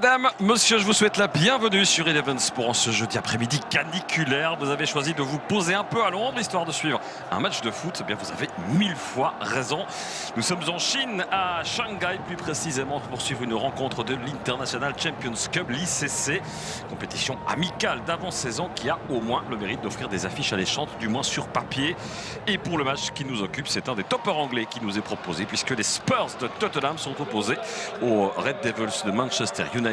Madame, monsieur, je vous souhaite la bienvenue sur Eleven Sport en ce jeudi après-midi caniculaire. Vous avez choisi de vous poser un peu à l'ombre histoire de suivre un match de foot. Eh bien, vous avez 1000 fois raison. Nous sommes en Chine, à Shanghai plus précisément, pour suivre une rencontre de l'International Champions Cup, l'ICC, compétition amicale d'avant-saison qui a au moins le mérite d'offrir des affiches alléchantes, du moins sur papier. Et pour le match qui nous occupe, c'est un des toppers anglais qui nous est proposé, puisque les Spurs de Tottenham sont opposés aux Red Devils de Manchester United.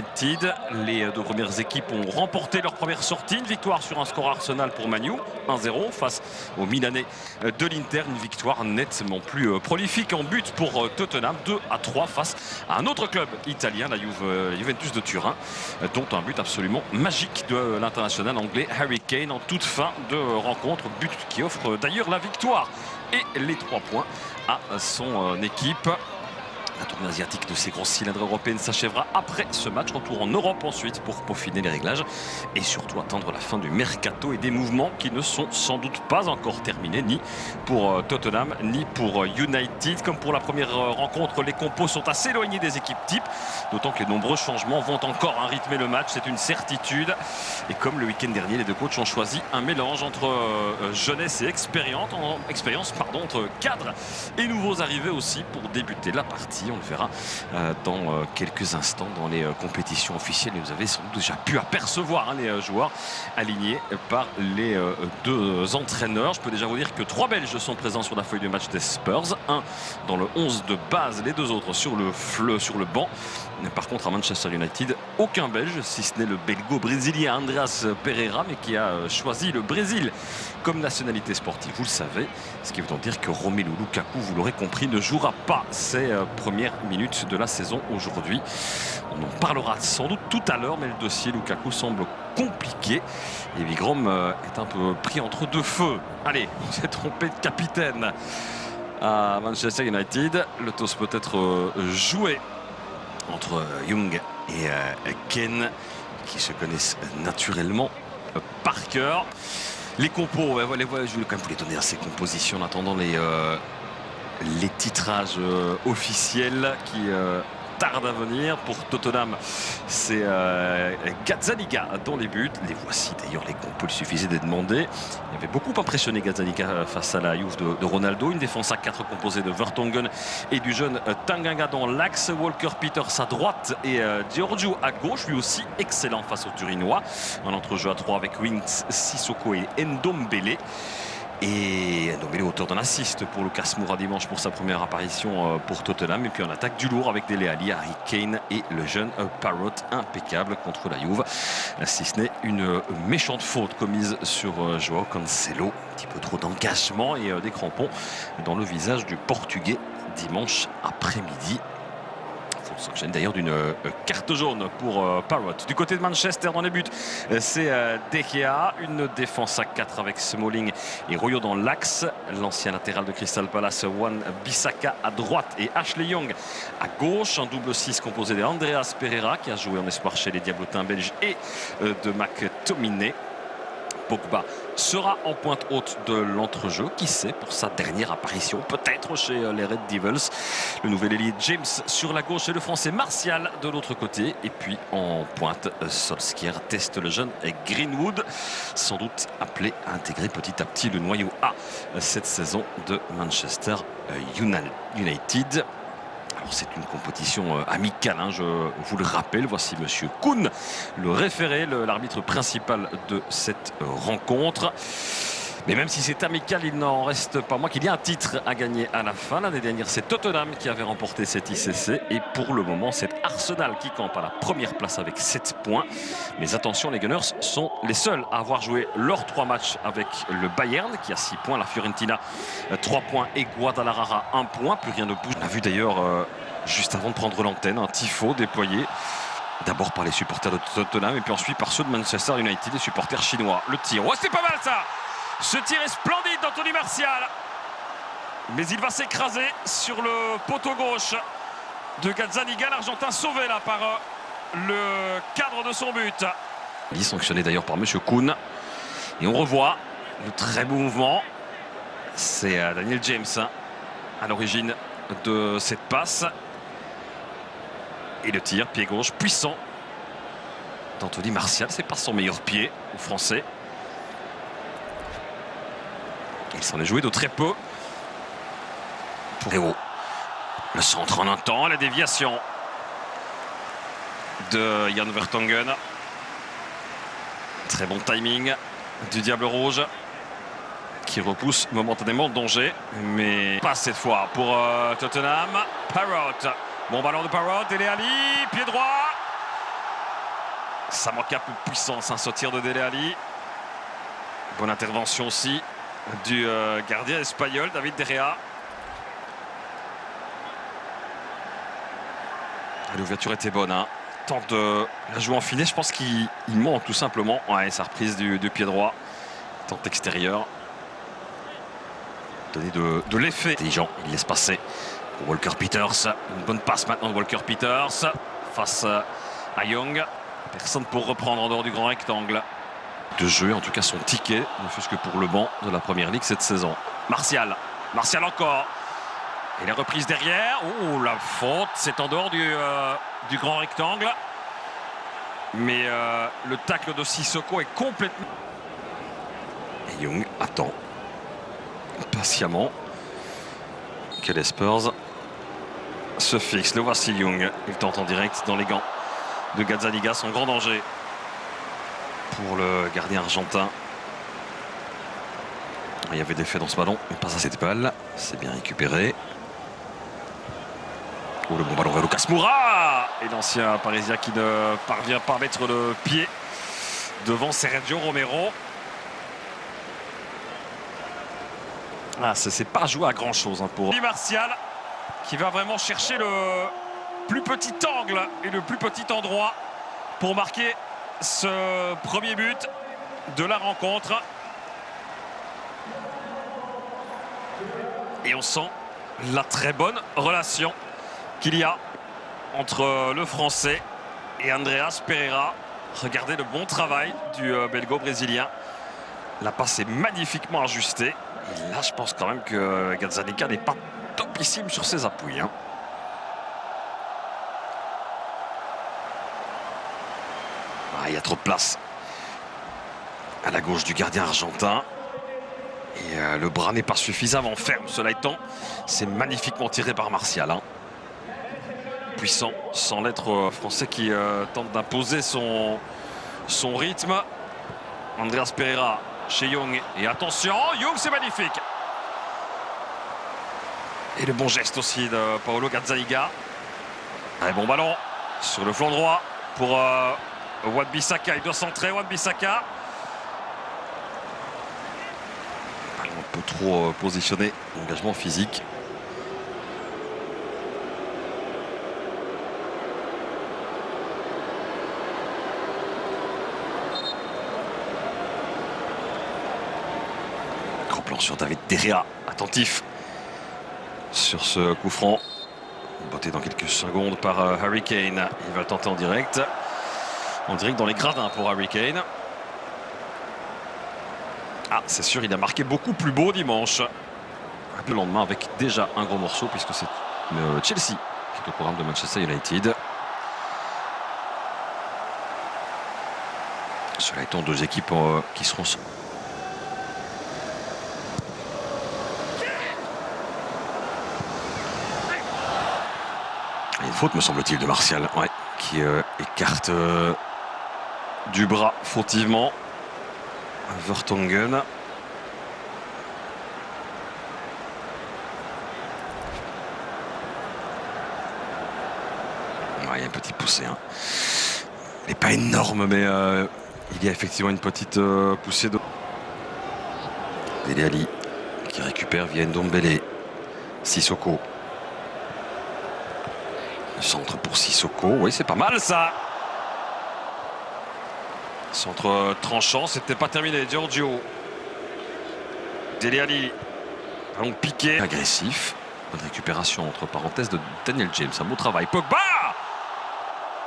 Les deux premières équipes ont remporté leur première sortie. Une victoire sur un score Arsenal pour Manu, 1-0 face aux Milanais de l'Inter. Une victoire nettement plus prolifique en but pour Tottenham, 2-3 face à un autre club italien, la Juventus de Turin, dont un but absolument magique de l'international anglais Harry Kane en toute fin de rencontre. But qui offre d'ailleurs la victoire et les 3 points à son équipe. La tournée asiatique de ces grosses cylindres européennes s'achèvera après ce match. Retour en Europe ensuite pour peaufiner les réglages et surtout attendre la fin du mercato et des mouvements qui ne sont sans doute pas encore terminés, ni pour Tottenham ni pour United. Comme pour la première rencontre, les compos sont assez éloignés des équipes types, d'autant que les nombreux changements vont encore rythmer le match, c'est une certitude. Et comme le week-end dernier, les deux coachs ont choisi un mélange entre jeunesse et expérience, entre cadres et nouveaux arrivés aussi pour débuter la partie. On le verra dans quelques instants dans les compétitions officielles. Et vous avez sans doute déjà pu apercevoir les joueurs alignés par les deux entraîneurs. Je peux déjà vous dire que 3 Belges sont présents sur la feuille de match des Spurs. Un dans le 11 de base, les deux autres sur le banc. Par contre, à Manchester United, aucun Belge, si ce n'est le belgo-brésilien Andreas Pereira, mais qui a choisi le Brésil comme nationalité sportive. Vous le savez, ce qui veut donc dire que Romelu Lukaku, vous l'aurez compris, ne jouera pas ses premières minutes de la saison aujourd'hui. On en parlera sans doute tout à l'heure, mais le dossier Lukaku semble compliqué. Et Vigrom est un peu pris entre deux feux. Allez, on s'est trompé de capitaine à Manchester United. Le toss peut être joué entre Young et Ken, qui se connaissent naturellement par cœur. Les compos, je voulais quand même vous les donner à ces compositions en attendant les titrages officiels qui tardent à venir. Pour Tottenham, c'est Gazzaniga dans les buts. Les voici d'ailleurs, les compos, il suffisait de les demander. Il avait beaucoup impressionné Gazzaniga face à la Juve de Ronaldo. Une défense à 4 composée de Vertonghen et du jeune Tanganga dans l'axe. Walker Peters à droite et Giorgio à gauche, lui aussi excellent face aux Turinois. Un entrejeu à 3 avec Winks, Sissoko et Ndombele. Et Ndombele auteur d'un assist pour Lucas Moura dimanche pour sa première apparition pour Tottenham. Et puis en attaque du lourd avec Dele Alli, Harry Kane et le jeune Parrott, impeccable contre la Juve. Si ce n'est une méchante faute commise sur Joao Cancelo. Un petit peu trop d'engagement et des crampons dans le visage du Portugais dimanche après-midi. Sanctionne d'ailleurs d'une carte jaune pour Parrott. Du côté de Manchester dans les buts, c'est De Gea. Une défense à 4 avec Smalling et Royo dans l'axe. L'ancien latéral de Crystal Palace, Wan-Bissaka à droite et Ashley Young à gauche. Un double 6 composé de Andreas Pereira qui a joué en espoir chez les Diablotins belges et de McTominay. Pogba sera en pointe haute de l'entrejeu, qui sait, pour sa dernière apparition peut-être chez les Red Devils. Le nouvel ailier James sur la gauche et le français Martial de l'autre côté. Et puis en pointe, Solskjaer teste le jeune Greenwood, sans doute appelé à intégrer petit à petit le noyau A cette saison de Manchester United. Alors c'est une compétition amicale, je vous le rappelle. Voici monsieur Kuhn, le référé, l'arbitre principal de cette rencontre. Mais même si c'est amical, il n'en reste pas moins qu'il y a un titre à gagner à la fin. L'année dernière, c'est Tottenham qui avait remporté cette ICC. Et pour le moment, c'est Arsenal qui campe à la première place avec 7 points. Mais attention, les Gunners sont les seuls à avoir joué leurs 3 matchs avec le Bayern, qui a 6 points. La Fiorentina, 3 points. Et Guadalajara, 1 point. Plus rien ne bouge. On a vu d'ailleurs, juste avant de prendre l'antenne, un tifo déployé. D'abord par les supporters de Tottenham et puis ensuite par ceux de Manchester United, les supporters chinois. Le tir, c'est pas mal ça! Ce tir est splendide d'Anthony Martial. Mais il va s'écraser sur le poteau gauche de Gazzaniga. L'Argentin sauvé là par le cadre de son but. Il est sanctionné d'ailleurs par monsieur Kuhn. Et on revoit le très beau mouvement. C'est Daniel James à l'origine de cette passe. Et le tir, pied gauche, puissant d'Anthony Martial. C'est pas son meilleur pied au français. Il s'en est joué de très peu. Pour Théo. Le centre en un temps, la déviation de Jan Vertonghen. Très bon timing du Diable Rouge qui repousse momentanément le danger, mais pas cette fois pour Tottenham. Parrott, bon ballon de Parrott, Dele Alli, pied droit. Ça manque un peu de puissance, ce tir de Dele Alli. Bonne intervention aussi du gardien espagnol, David De Gea. L'ouverture était bonne, hein. Tente de la jouer en filet, je pense qu'il manque tout simplement. Ouais, sa reprise du pied droit. Tente extérieure. Donner de l'effet. Intelligent, il laisse passer pour Walker Peters. Une bonne passe maintenant de Walker Peters face à Young. Personne pour reprendre en dehors du grand rectangle de jeu. En tout cas, son ticket, ne fût-ce que pour le banc de la Première Ligue cette saison. Martial encore. Et la reprise derrière. Oh, la faute, c'est en dehors du grand rectangle. Mais le tacle de Sissoko est complètement... Et Young attend patiemment que les Spurs se fixent. Le voici Young. Il tente en direct dans les gants de Gazzaniga. Son grand danger pour le gardien argentin. Il y avait des faits dans ce ballon. Mais pas à cette balle. C'est bien récupéré. Oh, le bon ballon vers Lucas Moura. Et l'ancien parisien qui ne parvient pas à mettre le pied devant Sergio Romero. Ah, ça s'est pas joué à grand chose pour Martial, qui va vraiment chercher le plus petit angle et le plus petit endroit pour marquer ce premier but de la rencontre. Et on sent la très bonne relation qu'il y a entre le Français et Andreas Pereira. Regardez le bon travail du belgo-brésilien. La passe est magnifiquement ajustée. Et là, je pense quand même que Gazzaniga n'est pas topissime sur ses appuis. Hein. Ah, il y a trop de place à la gauche du gardien argentin. Et le bras n'est pas suffisamment ferme. Cela étant, c'est magnifiquement tiré par Martial. Hein. Puissant, sans l'être français qui tente d'imposer son rythme. Andreas Pereira chez Young. Et attention, Young, c'est magnifique. Et le bon geste aussi de Paolo Gazzaniga. Un bon ballon sur le flanc droit pour Wan-Bissaka. Il doit centrer, Wan-Bissaka. Un peu trop positionné. Engagement physique. Plan sur David De Gea, attentif sur ce coup franc. Botté dans quelques secondes par Harry Kane. Il va le tenter en direct dans les gradins pour Harry Kane. Ah, c'est sûr, il a marqué beaucoup plus beau dimanche. Le lendemain avec déjà un gros morceau puisque c'est Chelsea qui est au programme de Manchester United. Cela étant deux équipes qui seront... Une faute, me semble-t-il, de Martial, ouais, qui écarte du bras fautivement Vertonghen. Ouais, il y a un petit poussé. Hein. Il n'est pas énorme, mais il y a effectivement une petite poussée de... Dele Alli qui récupère via Ndombele. Sissoko. Le centre pour Sissoko. Oui, c'est pas mal ça. Centre tranchant, c'était pas terminé. Giorgio. Dele Alli. Ballon piqué. Agressif. Bonne récupération entre parenthèses de Daniel James. Un beau travail. Pogba.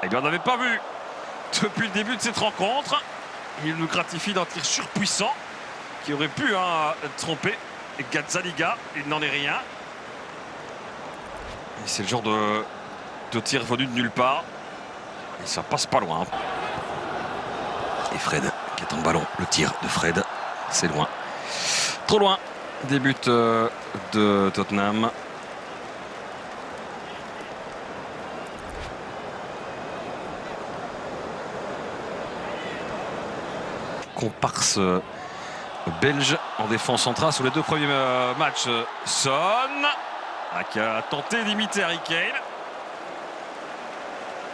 Eh bien, on n'avait pas vu depuis le début de cette rencontre. Il nous gratifie d'un tir surpuissant qui aurait pu tromper Gazzaniga. Il n'en est rien. C'est le genre de tir venu de nulle part. Et ça passe pas loin. Et Fred qui attend le ballon. Le tir de Fred, c'est loin. Trop loin. Des buts de Tottenham. Comparse belge en défense centrale sur les 2 premiers matchs. Son qui a tenté d'imiter Harry Kane.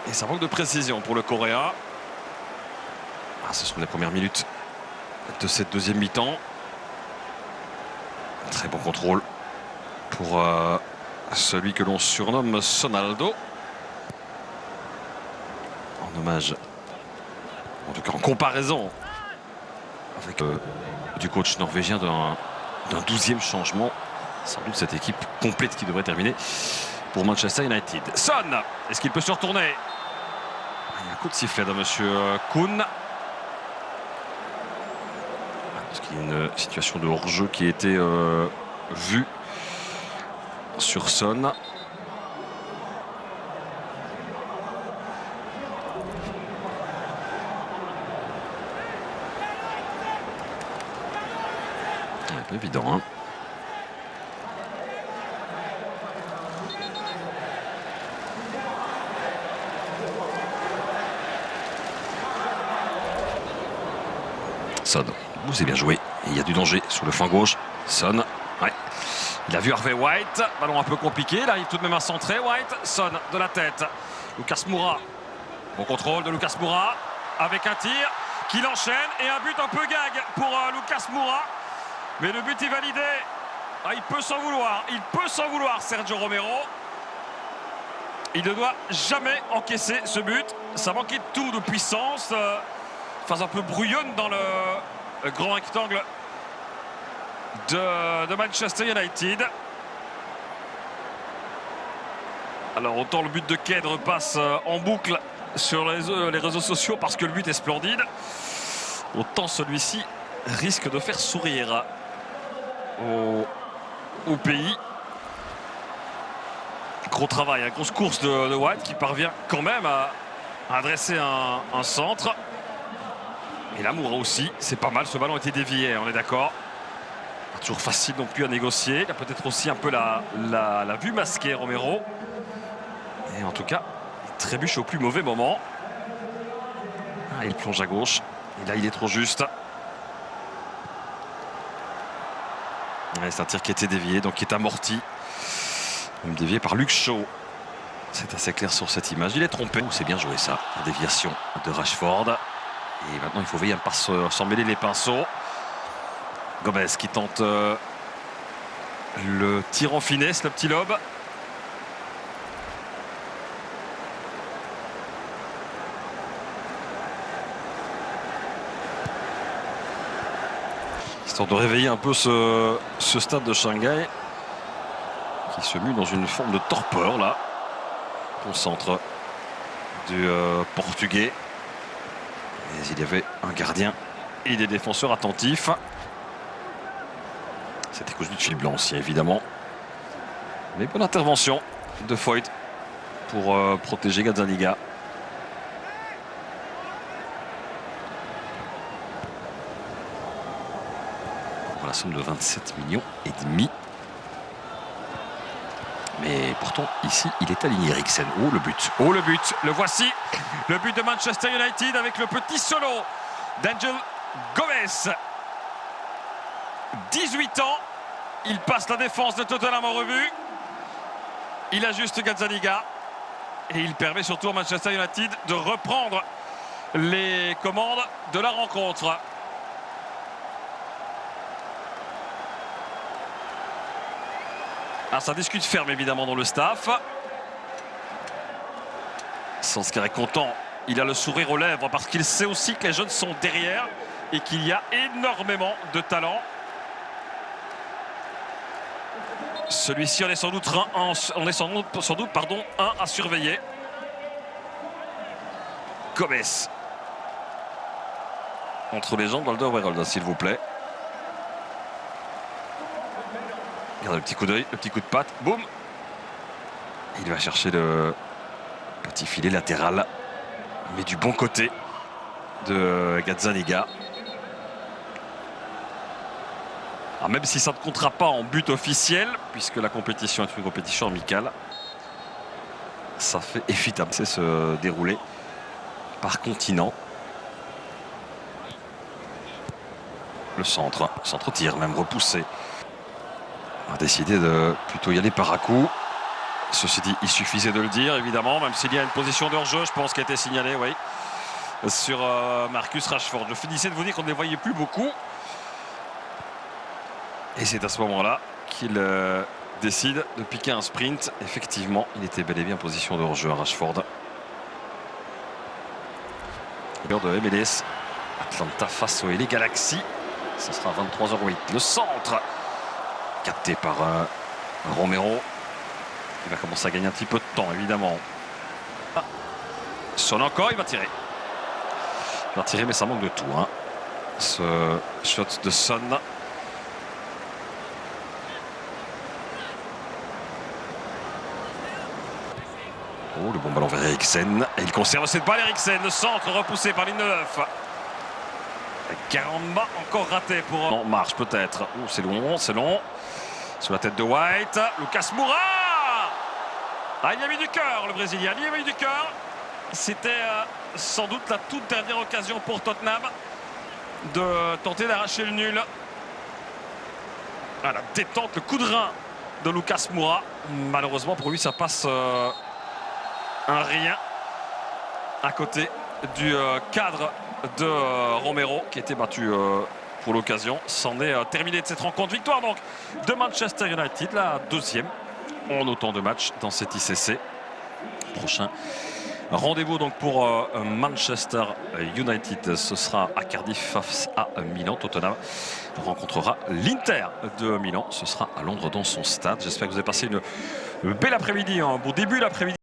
Et ça manque de précision pour le Coréen. Ce sont les premières minutes de cette deuxième mi-temps. Très bon contrôle pour celui que l'on surnomme Sonaldo. En hommage, en tout cas en comparaison avec du coach norvégien d'un 12e changement. Sans doute cette équipe complète qui devrait terminer pour Manchester United. Son, est-ce qu'il peut se retourner? Il y a un coup de sifflet de monsieur Kuhn. Parce qu'il y a une situation de hors-jeu qui a été vue sur Son. Pas évident, hein. Son, c'est bien joué. Et il y a du danger sur le flanc gauche. Son, ouais. Il a vu Harvey White. Ballon un peu compliqué. Il arrive tout de même à centrer. White, Son de la tête. Lucas Moura. Bon contrôle de Lucas Moura. Avec un tir qu'il enchaîne. Et un but un peu gag pour Lucas Moura. Mais le but est validé. Il peut s'en vouloir. Il peut s'en vouloir, Sergio Romero. Il ne doit jamais encaisser ce but. Ça manquait de tout, de puissance. Phase un peu brouillonne dans le grand rectangle de Manchester United. Alors autant le but de Kane repasse en boucle sur les réseaux sociaux parce que le but est splendide, autant celui-ci risque de faire sourire au pays. Gros travail, grosse course de White qui parvient quand même à adresser un centre. Et là, Moura aussi, c'est pas mal. Ce ballon a été dévié, on est d'accord. Pas toujours facile non plus à négocier. Il a peut-être aussi un peu la vue masquée, Romero. Et en tout cas, il trébuche au plus mauvais moment. Il plonge à gauche. Et là, il est trop juste. C'est un tir qui a été dévié, donc qui est amorti. Même dévié par Luke Shaw. C'est assez clair sur cette image. Il est trompé. C'est bien joué ça. La déviation de Rashford. Et maintenant, il faut veiller à ne pas s'en mêler les pinceaux. Gomez qui tente le tir en finesse, le petit lob. Histoire de réveiller un peu ce stade de Shanghai qui se mue dans une forme de torpeur, là. Au centre du Portugais. Mais il y avait un gardien et des défenseurs attentifs. C'était cause du fil blanc aussi, évidemment. Mais bonne intervention de Foyt pour protéger Gazzaniga. Pour la somme de 27 millions et demi. Mais pourtant, ici, il est aligné, Eriksen. Oh, le but. Oh, le but. Le voici. Le but de Manchester United avec le petit solo d'Angel Gomez. 18 ans. Il passe la défense de Tottenham en revue. Il ajuste Gazzaniga. Et il permet surtout à Manchester United de reprendre les commandes de la rencontre. Ça discute ferme évidemment dans le staff. Solskjaer est content. Il a le sourire aux lèvres parce qu'il sait aussi que les jeunes sont derrière et qu'il y a énormément de talent. Celui-ci, on est sans doute un à surveiller. Gomez. Entre les jambes d'Alderweireld, s'il vous plaît. Regarde le petit coup d'œil, le petit coup de patte. Boum. Il va chercher le petit filet latéral. Mais du bon côté. de Gazzaniga. Alors même si ça ne comptera pas en but officiel, puisque la compétition est une compétition amicale, ça fait évidemment se dérouler par continent. Le centre tir, même repoussé. On a décidé de plutôt y aller par à coup. Ceci dit, il suffisait de le dire, évidemment, même s'il y a une position de hors-jeu, je pense, qui a été signalée, oui, sur Marcus Rashford. Je finissais de vous dire qu'on ne les voyait plus beaucoup. Et c'est à ce moment-là qu'il décide de piquer un sprint. Effectivement, il était bel et bien en position de hors-jeu à Rashford. De MLS, Atlanta face au LA Galaxy. Ce sera 23h08. Le centre, capté par Romero. Il va commencer à gagner un petit peu de temps, évidemment. Son encore, il va tirer. Il va tirer, mais ça manque de tout. Hein. Ce shot de Son. Oh, le bon ballon vers Eriksen. Et il conserve cette balle, Eriksen. Le centre repoussé par Lindelöf. Karamba encore raté pour... Non, marche peut-être. Oh, c'est long, c'est long. Sur la tête de White. Lucas Moura. Ah, il a mis du cœur, le Brésilien. Il a mis du cœur. C'était sans doute la toute dernière occasion pour Tottenham de tenter d'arracher le nul. Ah, la détente, le coup de rein de Lucas Moura. Malheureusement pour lui, ça passe un rien à côté du cadre de Romero qui était battu pour l'occasion. C'en est terminé de cette rencontre. Victoire donc de Manchester United, la deuxième en autant de matchs dans cette ICC. Prochain rendez-vous donc pour Manchester United, ce sera à Cardiff face à Milan. Tottenham rencontrera l'Inter de Milan, ce sera à Londres dans son stade. J'espère que vous avez passé une belle après-midi, un beau début d'après-midi.